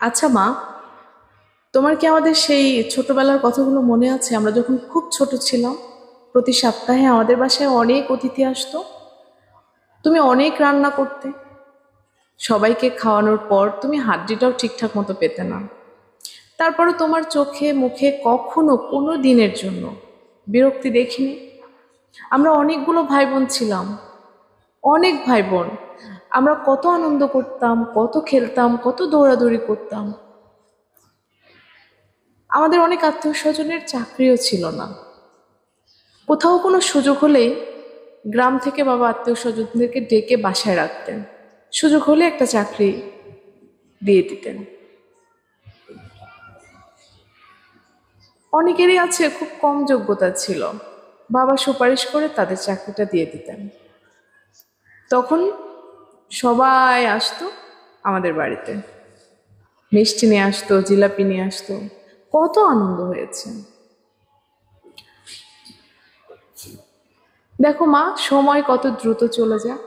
আচ্ছা মা, তোমার কি আমাদের সেই ছোটবেলার কথাগুলো মনে আছে? আমরা যখন খুব ছোট ছিলাম, প্রতি সপ্তাহে আমাদের বাসায় অনেক অতিথি আসতো। তুমি অনেক রান্না করতে, সবাইকে খাওয়ানোর পর তুমি হাড্ডিটাও ঠিকঠাক মতো পেতে না। তারপরে তোমার চোখে মুখে কখনো কোনো দিনের জন্য বিরক্তি দেখিনি। আমরা অনেকগুলো ভাই বোন ছিলাম, অনেক ভাই বোন। আমরা কত আনন্দ করতাম, কত খেলতাম, কত দৌড়াদৌড়ি করতাম। আমাদের অনেক আত্মীয় স্বজনের চাকরিও ছিল না। কোথাও কোনো সুযোগ হলেই গ্রাম থেকে বাবা আত্মীয় স্বজনদেরকে ডেকে বাসায় রাখতেন, সুযোগ হলে একটা চাকরি দিয়ে দিতেন। অনেকেরই আছে খুব কম যোগ্যতা ছিল, বাবা সুপারিশ করে তাদের চাকরিটা দিয়ে দিতেন। তখন সবাই আসতো আমাদের বাড়িতে, মিষ্টি নিয়ে আসতো, জিলাপি নিয়ে আসতো, কত আনন্দ হয়েছে। দেখো মা, সময় কত দ্রুত চলে যায়।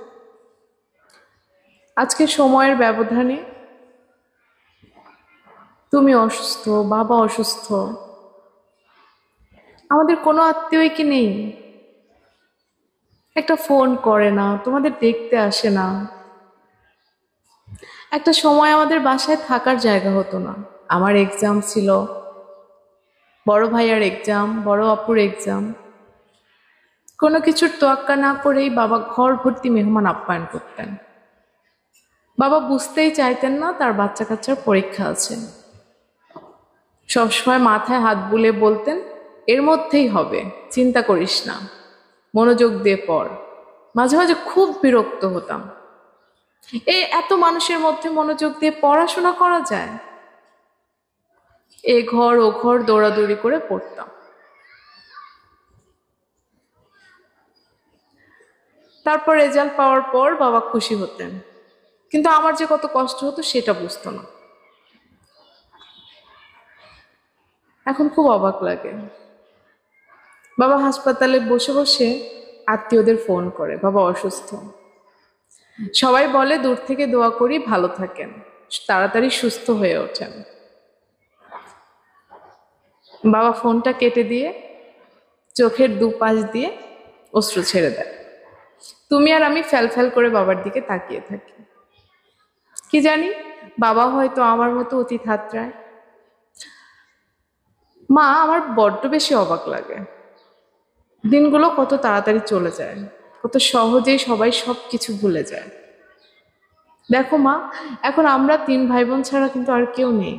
আজকে সময়ের ব্যবধানে তুমি অসুস্থ, বাবা অসুস্থ, আমাদের কোনো আত্মীয় কি নেই, একটা ফোন করে না, তোমাদের দেখতে আসে না। একটা সময় আমাদের বাসায় থাকার জায়গা হতো না। আমার এক্সাম ছিল, বড় ভাইয়ার এক্সাম, বড় আপুর এক্সাম, কোনো কিছুর তোয়াক্কা না করেই বাবা ঘর ভর্তি মেহমান আপ্যায়ন করতেন। বাবা বুঝতেই চাইতেন না তার বাচ্চা কাচ্চার পরীক্ষা আছে। সবসময় মাথায় হাত বুলিয়ে বলতেন, এর মধ্যেই হবে, চিন্তা করিস না, মনোযোগ দিয়ে পড়। মাঝে মাঝে খুব বিরক্ত হতাম, এই এত মানুষের মধ্যে মনোযোগ দিয়ে পড়াশোনা করা যায়? এ ঘর ও ঘর দৌড়াদৌড়ি করে পড়তাম। তারপর রেজাল্ট পাওয়ার পর বাবা খুশি হতেন, কিন্তু আমার যে কত কষ্ট হতো সেটা বুঝতো না। এখন খুব অবাক লাগে। বাবা হাসপাতালে বসে বসে আত্মীয়দের ফোন করে, বাবা অসুস্থ। সবাই বলে দূর থেকে দোয়া করি ভালো থাকেন, তাড়াতাড়ি সুস্থ হয়ে ওঠেন। বাবা ফোনটা কেটে দিয়ে চোখের দুপাশ দিয়ে অশ্রু ছেড়ে দেয়। তুমি আর আমি ফ্যাল ফ্যাল করে বাবার দিকে তাকিয়ে থাকি। কি জানি, বাবা হয়তো আমার মতো অতি হাতড়ায়। মা, আমার বড্ড বেশি অবাক লাগে, দিনগুলো কত তাড়াতাড়ি চলে যায়, কত সহজেই সবাই সবকিছু ভুলে যায়। দেখো মা, এখন আমরা তিন ভাই বোন ছাড়া কিন্তু আর কেউ নেই।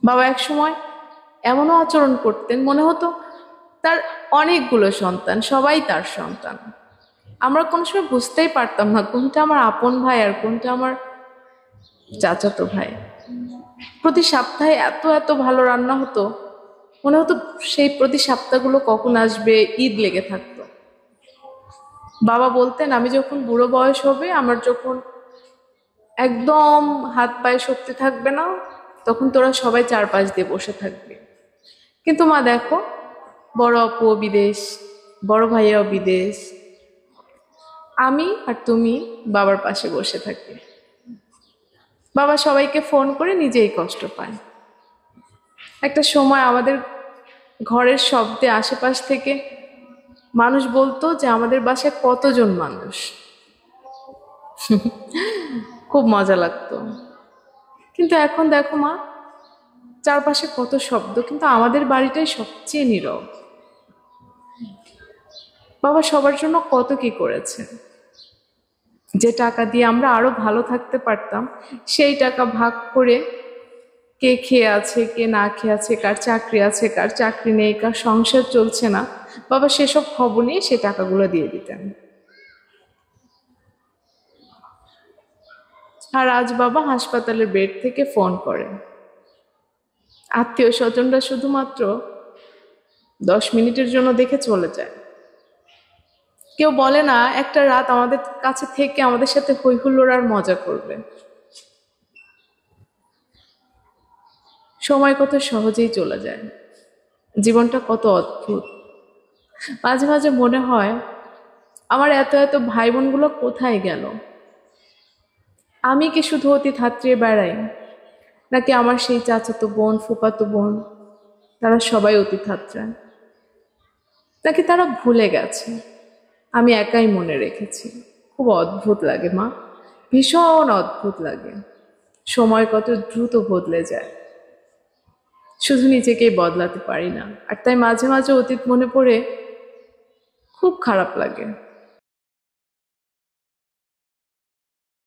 বাবা এক সময় এমনও আচরণ করতেন, মনে হতো তার অনেকগুলো সন্তান, সবাই তার সন্তান। আমরা কোনো সময় বুঝতেই পারতাম না কোনটা আমার আপন ভাই আর কোনটা আমার চাচাতো ভাই। প্রতি সপ্তাহে এত এত ভালো রান্না হতো, মনে হতো সেই প্রতি সপ্তাহগুলো কখন আসবে, ঈদ লেগে থাকতো। বাবা বলতেন আমি যখন বুড়ো বয়স হবে, আমার যখন একদম হাত পায়ে শক্তি থাকবে না, তখন তোরা সবাই চারপাশ দিয়ে বসে থাকবে। কিন্তু মা দেখো, বড় আপুও বিদেশ, বড় ভাইয়াও বিদেশ, আমি আর তুমি বাবার পাশে বসে থাকি। বাবা সবাইকে ফোন করে নিজেই কষ্ট পায়। একটা সময় আমাদের ঘরের শব্দে আশেপাশ থেকে মানুষ বলতো যে আমাদের বাসায় কতজন মানুষ। খুব মজা লাগতো। কিন্তু এখন দেখো মা, চারপাশে কত শব্দ, কিন্তু আমাদের বাড়িটাই সবচেয়ে নীরব। বাবা সবার জন্য কত কি করেছে। যে টাকা দিয়ে আমরা আরো ভালো থাকতে পারতাম, সেই টাকা ভাগ করে কে খেয়ে আছে, কে না খেয়ে আছে, কার চাকরি আছে, কার চাকরি নেই, কার সংসার চলছে না, বাবা সেসব খবর নিয়ে সে টাকাগুলো দিয়ে দিতেন। আর আজ বাবা হাসপাতালের বেড থেকে ফোন করে, আত্মীয় স্বজনরা শুধুমাত্র 10 মিনিটের জন্য দেখে চলে যায়। কেউ বলে না একটা রাত আমাদের কাছে থেকে আমাদের সাথে হই হুল্লোড় আর মজা করবে। সময় কত সহজেই চলে যায়, জীবনটা কত অদ্ভুত। মাঝে মাঝে মনে হয় আমার এত এত ভাই বোনগুলো কোথায় গেল। আমি কি শুধু অতীত হাতড়িয়ে বেড়াই, নাকি আমার সেই চাচাতো বোন ফুপাতো বোন তারা সবাই অতীত হাতড়ায়, নাকি তারা ভুলে গেছে আমি একাই মনে রেখেছি? খুব অদ্ভুত লাগে মা, ভীষণ অদ্ভুত লাগে। সময় কত দ্রুত বদলে যায়, শুধু নিজেকেই বদলাতে পারি না। আর তাই মাঝে মাঝে অতীত মনে পড়ে খুব খারাপ লাগে।